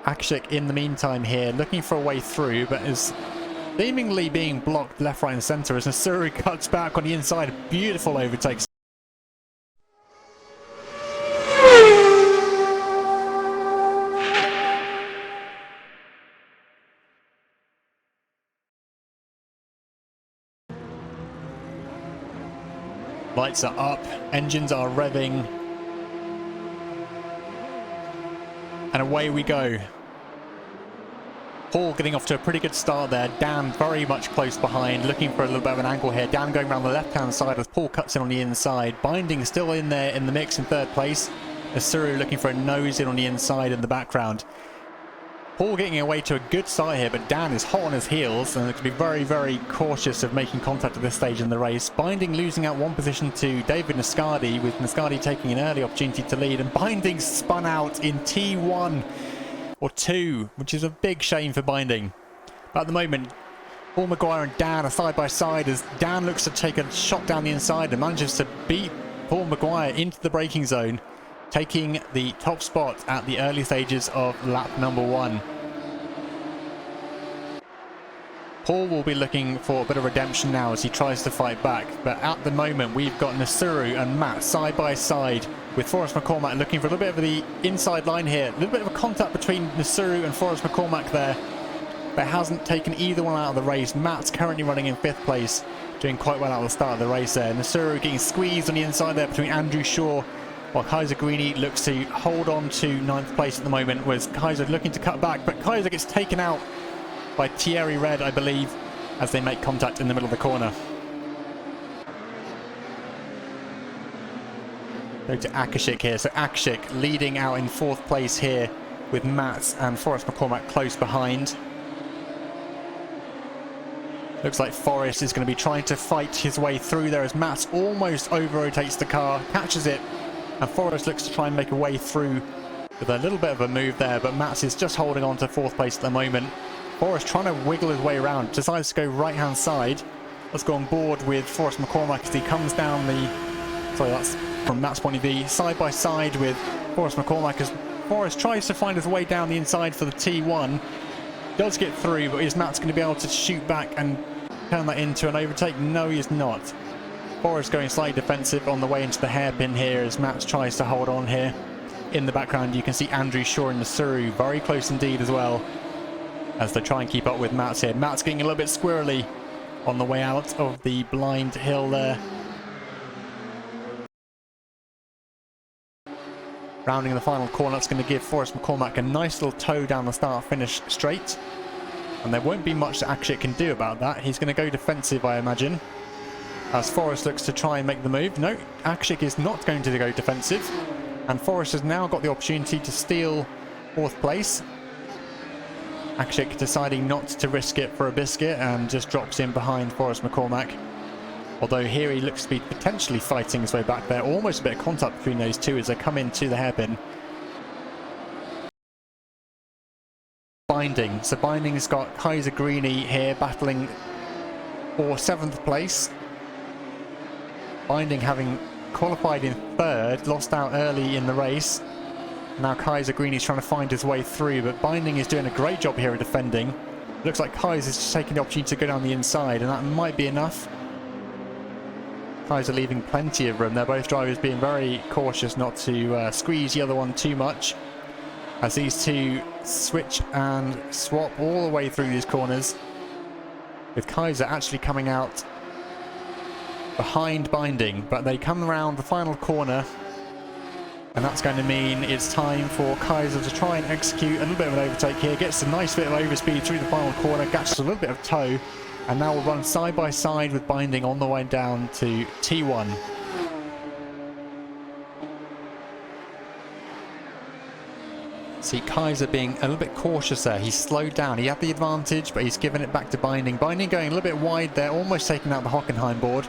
Akashic in the meantime here, looking for a way through, but is seemingly being blocked left, right and centre as Nasuru cuts back on the inside. Beautiful overtakes. Lights are up, engines are revving, and away we go. Paul getting off to a pretty good start there. Daan very much close behind, looking for a little bit of an angle here. Daan going around the left-hand side as Paul cuts in on the inside. Binding still in there in the mix in third place. Nasuru looking for a nose in on the inside in the background. Paul getting away to a good start here, but Daan is hot on his heels and going to be very, very cautious of making contact at this stage in the race. Binding losing out one position to David Nascadi, with Nascadi taking an early opportunity to lead, and Binding spun out in T1 or 2, which is a big shame for Binding. But at the moment, Paul Maquire and Daan are side by side as Daan looks to take a shot down the inside and manages to beat Paul Maquire into the braking zone, taking the top spot at the early stages of lap number 1. Paul will be looking for a bit of redemption now as he tries to fight back, but at the moment we've got Nasuru and Matt side by side, with Forrest McCormack looking for a little bit of the inside line here. A little bit of a contact between Nasuru and Forrest McCormack there, but hasn't taken either one out of the race. Matt's currently running in 5th place, doing quite well at the start of the race there. Nasuru getting squeezed on the inside there between Andrew Shaw, while Kaiser Greeny looks to hold on to 9th place at the moment, whereas Kaiser looking to cut back, but Kaiser gets taken out by Thierry Red, I believe, as they make contact in the middle of the corner. Go to Akashic here. So Akashic leading out in 4th place here, with Matt and Forrest McCormack close behind. Looks like Forrest is going to be trying to fight his way through there as Matt almost over-rotates the car, catches it, and Forrest looks to try and make a way through with a little bit of a move there, but Matt is just holding on to 4th place at the moment. Forrest trying to wiggle his way around, decides to go right-hand side. Let's go on board with Forrest McCormack as he comes down the... Sorry, that's from Matt's point of view. Side by side with Forrest McCormack as Forrest tries to find his way down the inside for the T1. Does get through, but is Matt's going to be able to shoot back and turn that into an overtake? No, he is not. Forrest going slightly defensive on the way into the hairpin here as Matt tries to hold on here. In the background, you can see Andrew Shaw and Nasuru very close indeed as well, as they try and keep up with Matt here. Matt's getting a little bit squirrely on the way out of the blind hill there. Rounding the final corner, that's going to give Forrest McCormack a nice little tow down the start-finish straight. And there won't be much that Akashic can do about that. He's going to go defensive, I imagine, as Forrest looks to try and make the move. No, Akashic is not going to go defensive. And Forrest has now got the opportunity to steal 4th place. Akashic deciding not to risk it for a biscuit and just drops in behind Forrest McCormack. Although here he looks to be potentially fighting his way back there. Almost a bit of contact between those two as they come into the hairpin. Binding. So Binding's got Kaiser Greeny here battling for 7th place. Binding having qualified in 3rd, lost out early in the race. Now Kaiser Greeny's trying to find his way through, but Binding is doing a great job here of defending. Looks like Kaiser's just taking the opportunity to go down the inside, and that might be enough. Kaiser leaving plenty of room. They're both drivers being very cautious not to squeeze the other one too much, as these two switch and swap all the way through these corners, with Kaiser actually coming out behind Binding. But they come around the final corner, and that's going to mean it's time for Kaiser to try and execute a little bit of an overtake here. Gets a nice bit of overspeed through the final corner, catches a little bit of tow, and now will run side by side with Binding on the way down to T1. See Kaiser being a little bit cautious there. He's slowed down. He had the advantage, but he's given it back to Binding. Binding going a little bit wide there, almost taking out the Hockenheim board.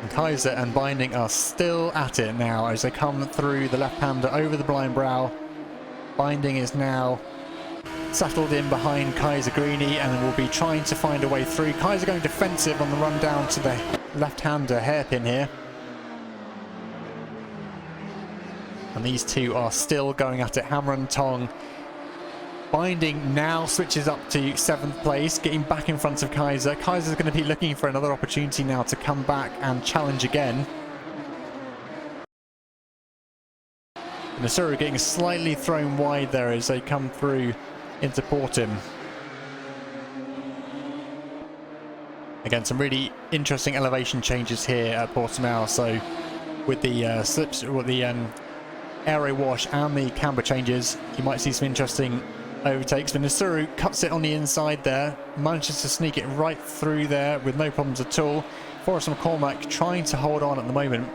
And Kaiser and Binding are still at it now as they come through the left-hander over the blind brow. Binding is now settled in behind Kaiser Greeny and will be trying to find a way through. Kaiser going defensive on the run down to the left-hander hairpin here. And these two are still going at it, hammer and tong. Binding now switches up to 7th place, getting back in front of Kaiser. Kaiser's going to be looking for another opportunity now to come back and challenge again. Nasuru getting slightly thrown wide there as they come through into Portimao. Again, some really interesting elevation changes here at Portimao. So with the slips, with the aero wash and the camber changes, you might see some interesting overtakes. But Nasuru cuts it on the inside there, manages to sneak it right through there with no problems at all. Forrest McCormack trying to hold on at the moment.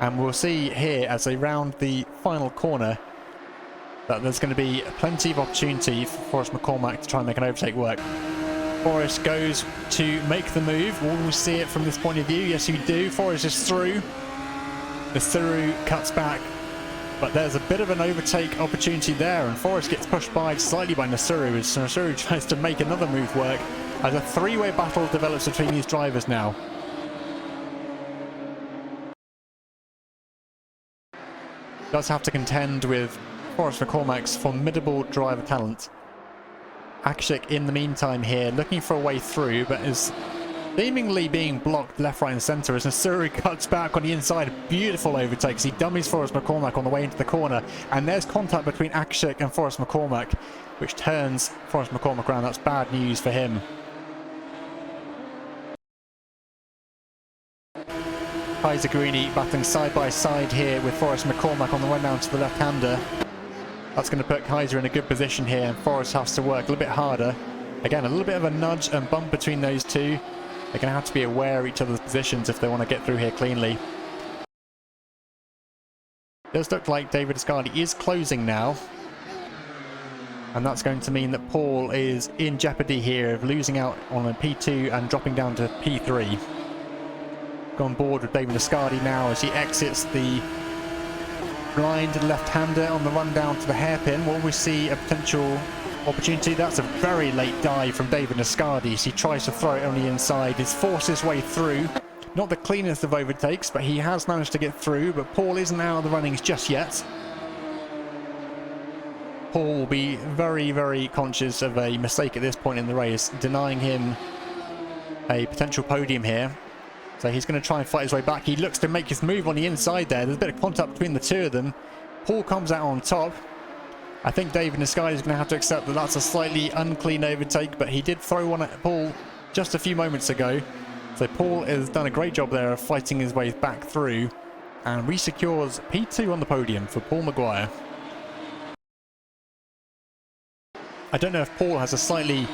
And we'll see here as they round the final corner that there's going to be plenty of opportunity for Forrest McCormack to try and make an overtake work. Forrest goes to make the move. Will we see it from this point of view? Yes, you do. Forrest is through. Nasuru cuts back, but there's a bit of an overtake opportunity there, and Forrest gets pushed by slightly by Nasuru as Nasuru tries to make another move work as a three-way battle develops between these drivers now. Does have to contend with Forrest McCormack's formidable driver talent. Akashic in the meantime here looking for a way through, but is seemingly being blocked left, right and centre as Nasuru cuts back on the inside. Beautiful overtakes. He dummies Forrest McCormack on the way into the corner, and there's contact between Akashic and Forrest McCormack, which turns Forrest McCormack around. That's bad news for him. Kaiser Gurini battling side by side here with Forrest McCormack on the run down to the left-hander. That's going to put Kaiser in a good position here, and Forrest has to work a little bit harder. Again, a little bit of a nudge and bump between those two. They're going to have to be aware of each other's positions if they want to get through here cleanly. It does look like David Ascardi is closing now. And that's going to mean that Paul is in jeopardy here of losing out on a P2 and dropping down to P3. On board with David Ascardi now as he exits the blind left-hander on the run down to the hairpin. Will we see a potential opportunity? That's a very late dive from David Ascardi as he tries to throw it on the inside. He's forced his way through. Not the cleanest of overtakes, but he has managed to get through. But Paul isn't out of the runnings just yet. Paul will be very, very conscious of a mistake at this point in the race, denying him a potential podium here. So he's going to try and fight his way back. He looks to make his move on the inside there. There's a bit of contact between the two of them. Paul comes out on top. I think David Ascardi is going to have to accept that that's a slightly unclean overtake, but he did throw one at Paul just a few moments ago. So Paul has done a great job there of fighting his way back through and resecures P2 on the podium for Paul Maquire. I don't know if Paul has a slightly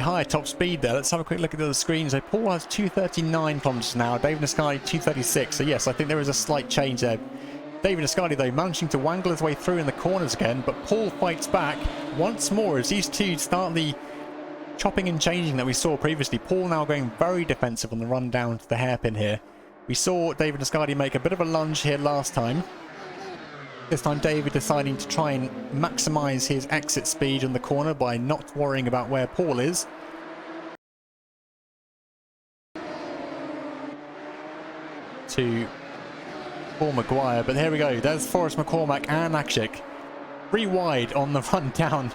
higher top speed there. Let's have a quick look at the screen. So Paul has 239 kilometers an hour, David Ascardi 236. So yes, I think there is a slight change there. David Ascardi though managing to wangle his way through in the corners again, but Paul fights back once more as these two start the chopping and changing that we saw previously. Paul now going very defensive on the run down to the hairpin here. We saw David Ascardi make a bit of a lunge here last time. This time David deciding to try and maximise his exit speed in the corner by not worrying about where Paul is. To Paul Maquire, but here we go. There's Forrest McCormack and Akashic. 3 wide on the run down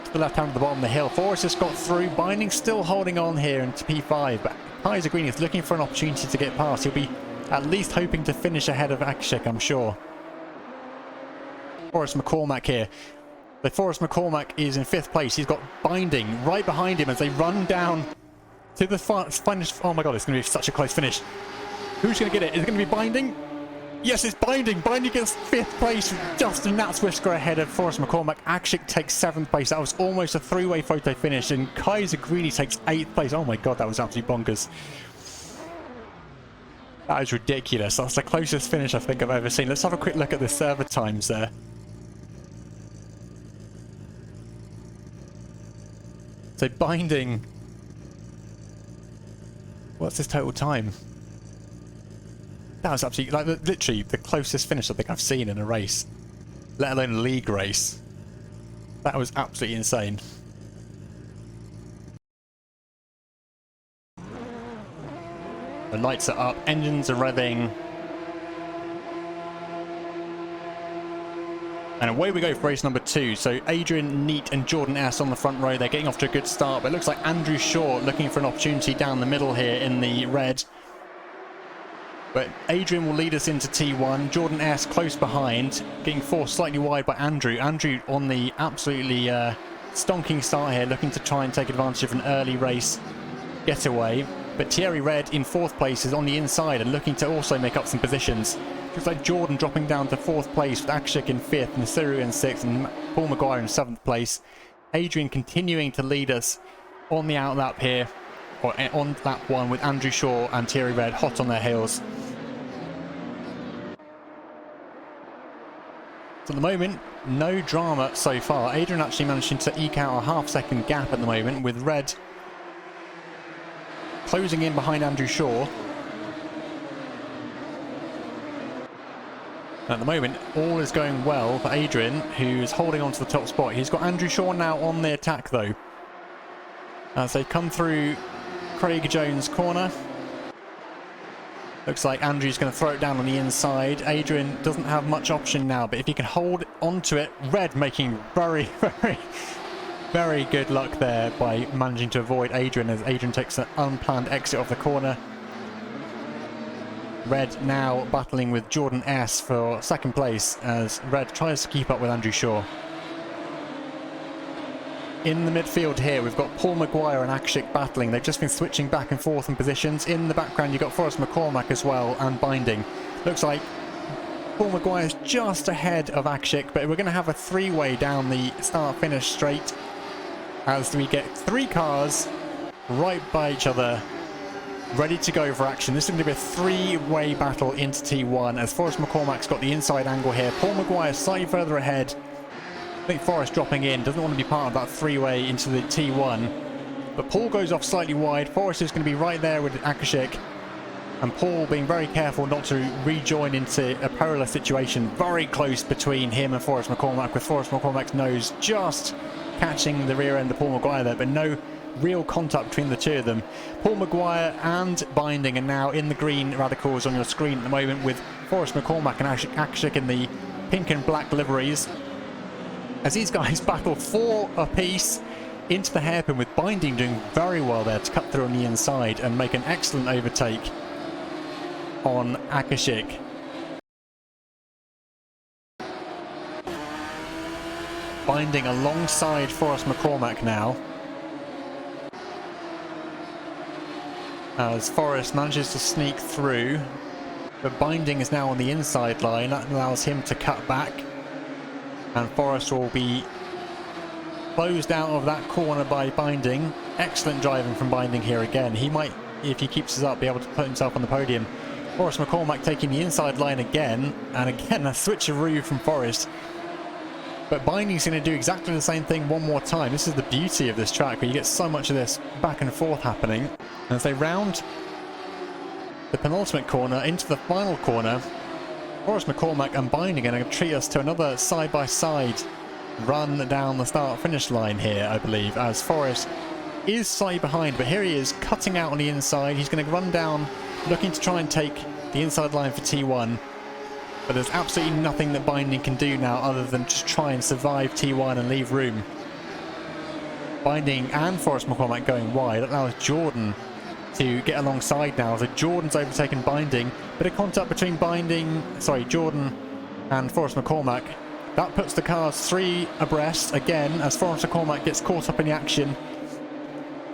to the left hand at the bottom of the hill. Forrest just got through, Binding still holding on here into P5, but Kaiser Green is looking for an opportunity to get past. He'll be at least hoping to finish ahead of Akashic, I'm sure. Forrest McCormack here. But Forrest McCormack is in 5th place. He's got Binding right behind him as they run down to the finish. Oh my god, it's going to be such a close finish. Who's going to get it? Is it going to be Binding? Yes, it's Binding. Binding gets 5th place, just a gnat's whisker ahead of Forrest McCormack. Akashic takes 7th place. That was almost a 3-way photo finish, and Kaiser Greeny takes 8th place. Oh my god, that was absolutely bonkers. That is ridiculous. That's the closest finish I think I've ever seen. Let's have a quick look at the server times there. So Binding, what's his total time? That was absolutely, like, literally the closest finish I think I've seen in a race, let alone a league race. That was absolutely insane. The lights are up, engines are revving. And away we go for race number 2. So Adrian Neat and Jordan S on the front row. They're getting off to a good start, but it looks like Andrew Shaw looking for an opportunity down the middle here in the red. But Adrian will lead us into T1. Jordan S close behind, getting forced slightly wide by Andrew. Andrew on the absolutely stonking start here, looking to try and take advantage of an early race getaway. But Thierry Red in 4th place is on the inside and looking to also make up some positions. Looks like Jordan dropping down to 4th place with Akashic in 5th, Nasiru in 6th, and Paul Maquire in 7th place. Adrian continuing to lead us on the out lap here, or on lap 1, with Andrew Shaw and Thierry Red hot on their heels. So at the moment, no drama so far. Adrian actually managing to eke out a half-second gap at the moment, with Red closing in behind Andrew Shaw. At the moment, all is going well for Adrian, who's holding on to the top spot. He's got Andrew Shaw now on the attack, though, as they come through Craig Jones' corner. Looks like Andrew's going to throw it down on the inside. Adrian doesn't have much option now, but if he can hold onto it, Red making very, very good luck there by managing to avoid Adrian as Adrian takes an unplanned exit off the corner. Red now battling with Jordan S for 2nd place as Red tries to keep up with Andrew Shaw. In the midfield here, we've got Paul Maquire and Akashic battling. They've just been switching back and forth in positions. In the background, you've got Forrest McCormack as well, and Binding. Looks like Paul Maguire's just ahead of Akashic, but we're going to have a 3-way down the start-finish straight as we get 3 cars right by each other, ready to go for action. This is going to be a 3-way battle into T1 as Forrest McCormack's got the inside angle here. Paul Maguire slightly further ahead. I think Forrest dropping in, doesn't want to be part of that 3-way into the T1. But Paul goes off slightly wide. Forrest is going to be right there with Akashic. And Paul being very careful not to rejoin into a perilous situation. Very close between him and Forrest McCormack, with Forrest McCormack's nose just catching the rear end of Paul Maguire there, but no real contact between the two of them. Paul Maguire and Binding are now in the green radicals on your screen at the moment, with Forrest McCormack and Akashic in the pink and black liveries, as these guys battle 4 apiece into the hairpin, with Binding doing very well there to cut through on the inside and make an excellent overtake on Akashic. Binding alongside Forrest McCormack now, as Forrest manages to sneak through, but Binding is now on the inside line. That allows him to cut back, and Forrest will be closed out of that corner by Binding. Excellent driving from Binding here again. He might, if he keeps us up, be able to put himself on the podium. Forrest McCormack taking the inside line again, and again a switcheroo from Forrest. But Binding's going to do exactly the same thing one more time. This is the beauty of this track, where you get so much of this back and forth happening. And as they round the penultimate corner into the final corner, Forrest McCormack and Binding are going to treat us to another side-by-side run down the start-finish line here, I believe, as Forrest is slightly behind, but here he is cutting out on the inside. He's going to run down, looking to try and take the inside line for T1. But there's absolutely nothing that Binding can do now other than just try and survive T1 and leave room. Binding and Forrest McCormack going wide. That allows Jordan to get alongside now. So Jordan's overtaken Binding. Bit of contact between Jordan and Forrest McCormack. That puts the cars 3 abreast again as Forrest McCormack gets caught up in the action.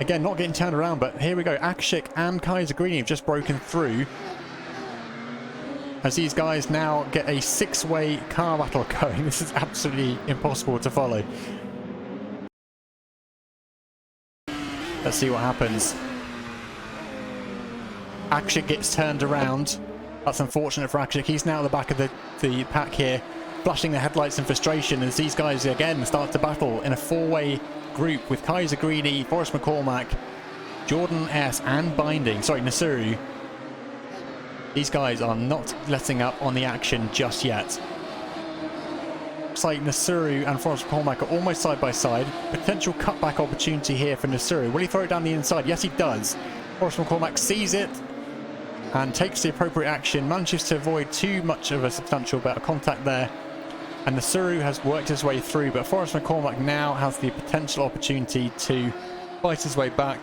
Again, not getting turned around, but here we go. Akashic and Kaiser Greeny have just broken through, as these guys now get a 6-way car battle going. This is absolutely impossible to follow. Let's see what happens. Akashic gets turned around. That's unfortunate for Akashic. He's now at the back of the pack here, flashing the headlights in frustration as these guys again start to battle in a 4-way group with Kaiser Greeny, Forrest McCormack, Jordan S and Binding. Sorry, Nasiru. These guys are not letting up on the action just yet. Looks like Nasiru and Forrest McCormack are almost side by side. Potential cutback opportunity here for Nasiru. Will he throw it down the inside? Yes, he does. Forrest McCormack sees it and takes the appropriate action. Manages to avoid too much of a substantial bit of contact there. And Nasuru has worked his way through, but Forrest McCormack now has the potential opportunity to fight his way back.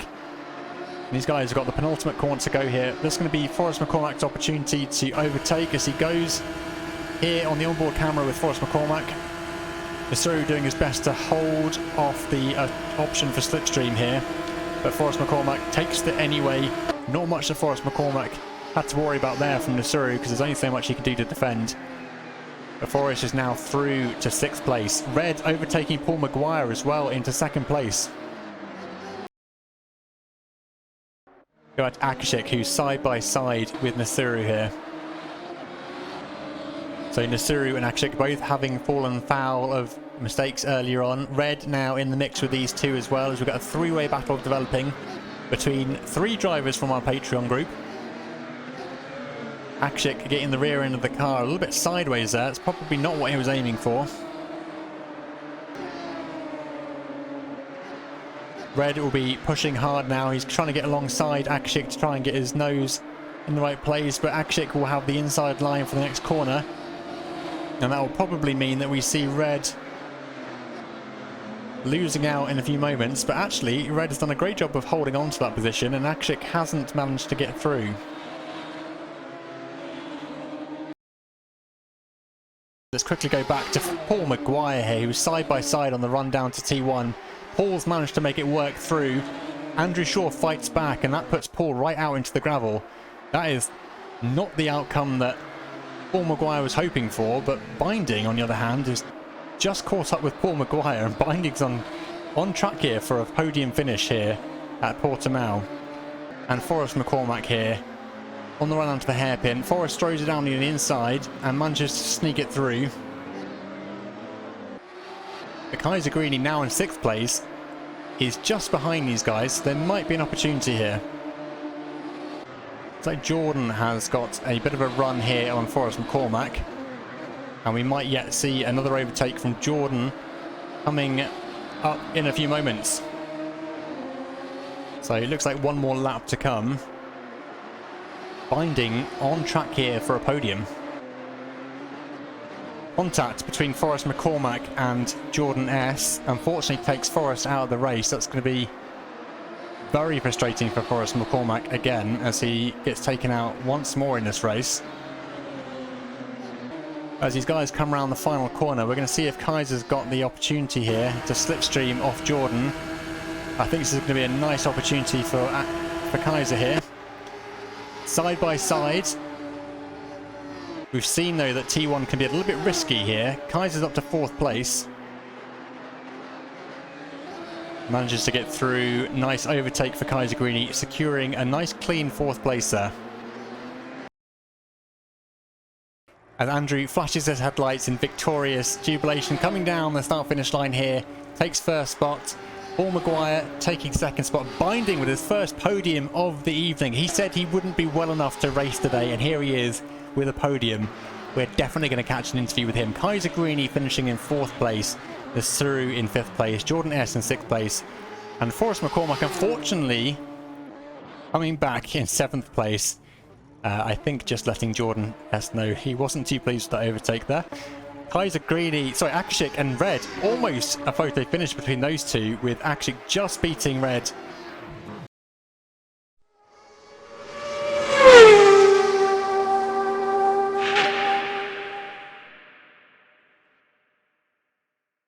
And these guys have got the penultimate corner to go here. This is going to be Forrest McCormack's opportunity to overtake as he goes here on the onboard camera with Forrest McCormack. Nasuru doing his best to hold off the option for slipstream here, but Forrest McCormack takes it anyway. Not much that Forrest McCormack had to worry about there from Nasuru, because there's only so much he can do to defend. But Forrest is now through to 6th place. Red overtaking Paul Maquire as well into 2nd place. Go at Akashic, who's side by side with Nasuru here. So Nasuru and Akashic both having fallen foul of mistakes earlier on. Red now in the mix with these two as well, as we've got a three-way battle developing between 3 drivers from our Patreon group. Akashic getting the rear end of the car a little bit sideways there. It's probably not what he was aiming for. Red will be pushing hard now. He's trying to get alongside Akashic to try and get his nose in the right place, but Akashic will have the inside line for the next corner. And that will probably mean that we see Red losing out in a few moments, but actually Red has done a great job of holding on to that position, and Akashic hasn't managed to get through. Let's quickly go back to Paul Maquire here, who's side by side on the run down to T1. Paul's managed to make it work through. Andrew Shaw fights back, and that puts Paul right out into the gravel. That is not the outcome that Paul Maquire was hoping for, but Binding, on the other hand, is just caught up with Paul Maquire, and Binding's on track here for a podium finish here at Portimao. And Forrest McCormack here on the run onto the hairpin. Forrest throws it down the inside and manages to sneak it through. The Kaiser Greenie now in 6th place is just behind these guys. There might be an opportunity here. So Jordan has got a bit of a run here on Forrest McCormack, and we might yet see another overtake from Jordan coming up in a few moments. So it looks like one more lap to come. Binding on track here for a podium. Contact between Forrest McCormack and Jordan S. unfortunately takes Forrest out of the race. That's going to be very frustrating for Forrest McCormack again, as he gets taken out once more in this race. As these guys come around the final corner, we're going to see if Kaiser's got the opportunity here to slipstream off Jordan. I think this is going to be a nice opportunity for Kaiser here. Side by side. We've seen though that T1 can be a little bit risky here. Kaiser's up to 4th place. Manages to get through. Nice overtake for Kaiser Greenie, securing a nice clean 4th place there. As Andrew flashes his headlights in victorious jubilation, coming down the start-finish line here, takes 1st spot. Paul Maquire taking 2nd spot, Binding with his first podium of the evening. He said he wouldn't be well enough to race today, and here he is with a podium. We're definitely going to catch an interview with him. Kaiser Greenie finishing in 4th place, Nasuru in 5th place, Jordan S in 6th place, and Forrest McCormack unfortunately coming back in 7th place. I think just letting Jordan S know he wasn't too pleased with that overtake there. Kaiser Greenie, Akashic and Red, almost a photo finish between those two, with Akashic just beating Red